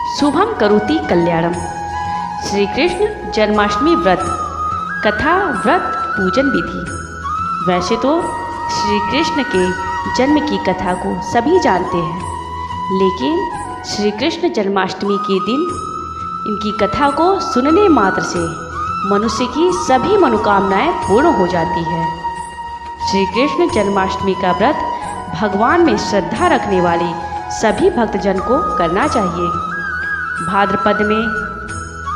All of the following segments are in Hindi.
शुभम करोति कल्याणम। श्री कृष्ण जन्माष्टमी व्रत कथा व्रत पूजन विधि। वैसे तो श्री कृष्ण के जन्म की कथा को सभी जानते हैं, लेकिन श्री कृष्ण जन्माष्टमी के दिन इनकी कथा को सुनने मात्र से मनुष्य की सभी मनोकामनाएं पूर्ण हो जाती है। श्री कृष्ण जन्माष्टमी का व्रत भगवान में श्रद्धा रखने वाले सभी भक्तजन को करना चाहिए। भाद्रपद में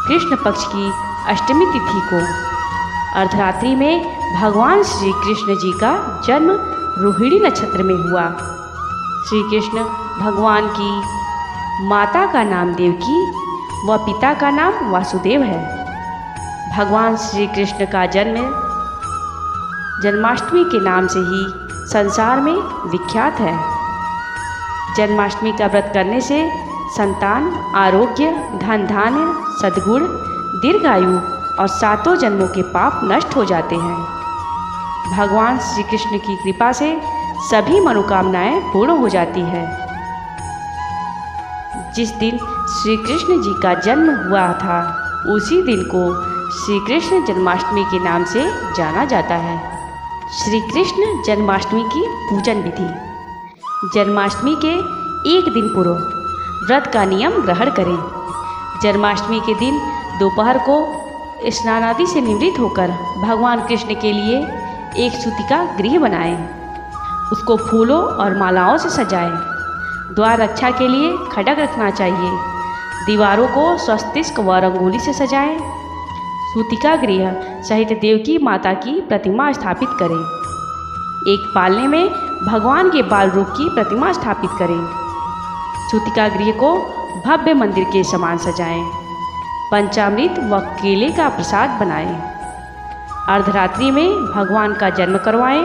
कृष्ण पक्ष की अष्टमी तिथि को अर्धरात्रि में भगवान श्री कृष्ण जी का जन्म रोहिणी नक्षत्र में हुआ। श्री कृष्ण भगवान की माता का नाम देवकी व पिता का नाम वासुदेव है। भगवान श्री कृष्ण का जन्म जन्माष्टमी के नाम से ही संसार में विख्यात है। जन्माष्टमी का व्रत करने से संतान, आरोग्य, धन धान्य, सद्गुण, दीर्घायु और सातों जन्मों के पाप नष्ट हो जाते हैं। भगवान श्री कृष्ण की कृपा से सभी मनोकामनाएं पूर्ण हो जाती है। जिस दिन श्री कृष्ण जी का जन्म हुआ था उसी दिन को श्री कृष्ण जन्माष्टमी के नाम से जाना जाता है। श्री कृष्ण जन्माष्टमी की पूजन विधि। जन्माष्टमी के एक दिन पूर्व व्रत का नियम ग्रहण करें। जन्माष्टमी के दिन दोपहर को स्नान आदि से निवृत्त होकर भगवान कृष्ण के लिए एक सूतिका गृह बनाएं। उसको फूलों और मालाओं से सजाएं। द्वार रक्षा के लिए खड्ग रखना चाहिए। दीवारों को स्वस्तिक व रंगोली से सजाएं। सूतिका गृह सहित देवकी माता की प्रतिमा स्थापित करें। एक पालने में भगवान के बाल रूप की प्रतिमा स्थापित करें। सूतिका गृह को भव्य मंदिर के समान सजाएं। पंचामृत व केले का प्रसाद बनाएं। अर्धरात्रि में भगवान का जन्म करवाएं।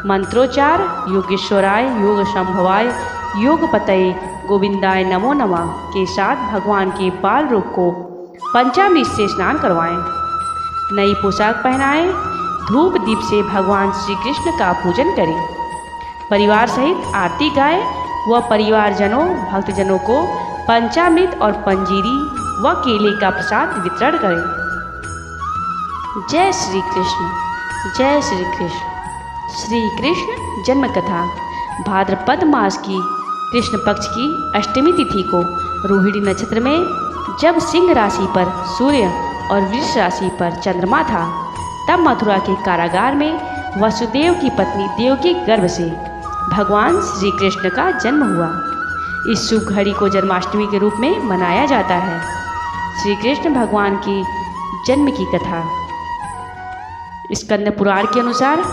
मंत्रोच्चार योगेश्वराय योग संभवाय योगपतये गोविंदाय नमो नमः के साथ भगवान के बाल रूप को पंचामृत से स्नान करवाएं। नई पोशाक पहनाएं। धूप दीप से भगवान श्री कृष्ण का पूजन करें। परिवार सहित आरती गाएं व परिवारजनों भक्तजनों को पंचामृत और पंजीरी व केले का प्रसाद वितरण करें। जय श्री कृष्ण, जय श्री कृष्ण। श्री कृष्ण जन्म कथा। भाद्रपद मास की कृष्ण पक्ष की अष्टमी तिथि को रोहिणी नक्षत्र में जब सिंह राशि पर सूर्य और वृष राशि पर चंद्रमा था, तब मथुरा के कारागार में वसुदेव की पत्नी देवकी के गर्भ से भगवान श्री कृष्ण का जन्म हुआ। इस शुभ घड़ी को जन्माष्टमी के रूप में मनाया जाता है। श्री कृष्ण भगवान के जन्म की कथा। स्कंद पुराण के अनुसार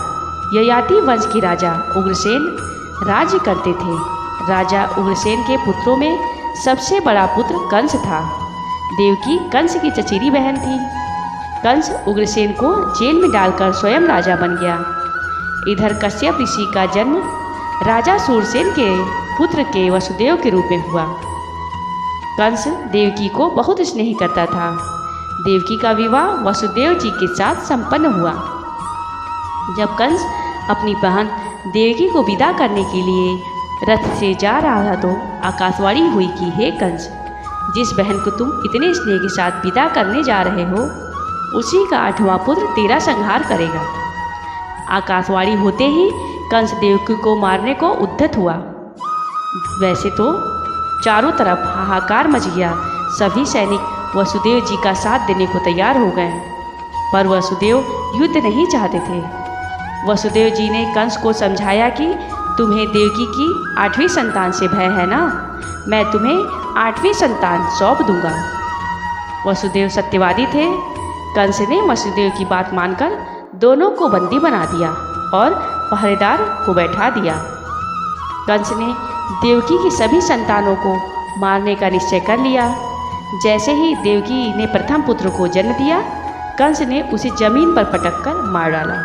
ययाति वंश के राजा उग्रसेन राज्य करते थे। राजा उग्रसेन के पुत्रों में सबसे बड़ा पुत्र कंस था। देवकी कंस की चचेरी बहन थी। कंस उग्रसेन को जेल में डालकर स्वयं राजा बन गया। इधर कश्यप ऋषि का जन्म राजा सूरसेन के पुत्र के वसुदेव के रूप में हुआ। कंस देवकी को बहुत स्नेह करता था। देवकी का विवाह वसुदेव जी के साथ संपन्न हुआ। जब कंस अपनी बहन देवकी को विदा करने के लिए रथ से जा रहा था तो आकाशवाणी हुई कि हे कंस, जिस बहन को तुम इतने स्नेह के साथ विदा करने जा रहे हो उसी का 8वां पुत्र तेरा संहार करेगा। आकाशवाणी होते ही कंस देवकी को मारने को उद्यत हुआ। वैसे तो चारों तरफ हाहाकार मच गया। सभी सैनिक वसुदेव जी का साथ देने को तैयार हो गए, पर वसुदेव युद्ध नहीं चाहते थे। वसुदेव जी ने कंस को समझाया कि तुम्हें देवकी की 8वीं संतान से भय है ना, मैं तुम्हें 8वीं संतान सौंप दूंगा। वसुदेव सत्यवादी थे। कंस ने वसुदेव की बात मानकर दोनों को बंदी बना दिया और पहरेदार को बैठा दिया। कंस ने देवकी की सभी संतानों को मारने का निश्चय कर लिया। जैसे ही देवकी ने प्रथम पुत्र को जन्म दिया, कंस ने उसे जमीन पर पटककर मार डाला।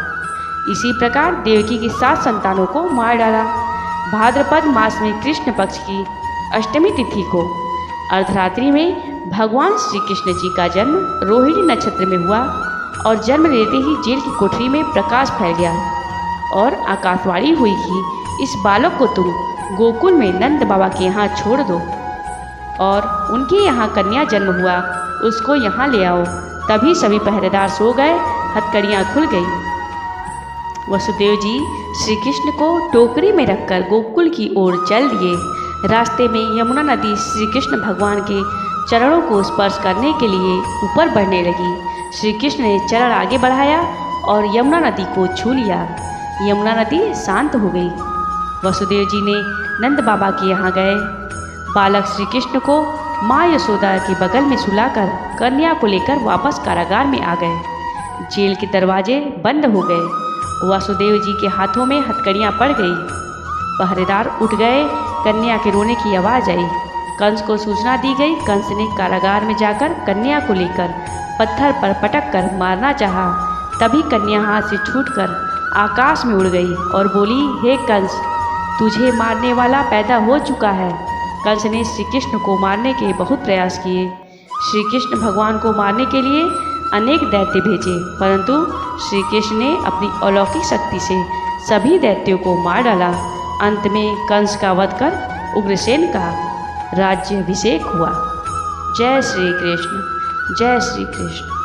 इसी प्रकार देवकी की 7 संतानों को मार डाला। भाद्रपद मास में कृष्ण पक्ष की अष्टमी तिथि को अर्धरात्रि में भगवान श्री कृष्ण जी का जन्म रोहिणी नक्षत्र में हुआ और जन्म लेते ही जेल की कोठरी में प्रकाश फैल गया और आकाशवाणी हुई कि इस बालक को तुम गोकुल में नंद बाबा के यहाँ छोड़ दो। और उनके यहाँ कन्या जन्म हुआ, उसको यहाँ ले आओ। तभी सभी पहरेदार सो गए, हथकड़ियाँ खुल गई। वसुदेव जी श्री कृष्ण को टोकरी में रखकर गोकुल की ओर चल दिए। रास्ते में यमुना नदी श्री कृष्ण भगवान के चरणों को स्पर्श करने के लिए ऊपर बढ़ने लगी। श्री कृष्ण ने चरण आगे बढ़ाया और यमुना नदी को छू लिया। यमुना नदी शांत हो गई। वसुदेव जी ने नंद बाबा के यहाँ गए। बालक श्री कृष्ण को माँ यशोदा के बगल में सुलाकर कन्या को लेकर वापस कारागार में आ गए। जेल के दरवाजे बंद हो गए। वासुदेव जी के हाथों में हथकड़ियाँ पड़ गई। पहरेदार उठ गए। कन्या के रोने की आवाज़ आई। कंस को सूचना दी गई। कंस ने कारागार में जाकर कन्या को लेकर पत्थर पर पटक कर मारना चाहा। तभी कन्या हाथ से छूटकर आकाश में उड़ गई और बोली, हे कंस, तुझे मारने वाला पैदा हो चुका है। कंस ने श्री कृष्ण को मारने के बहुत प्रयास किए। श्री कृष्ण भगवान को मारने के लिए अनेक दैत्य भेजे, परंतु श्री कृष्ण ने अपनी अलौकिक शक्ति से सभी दैत्यों को मार डाला। अंत में कंस का वध कर उग्रसेन का राज्याभिषेक हुआ। जय श्री कृष्ण, जय श्री कृष्ण।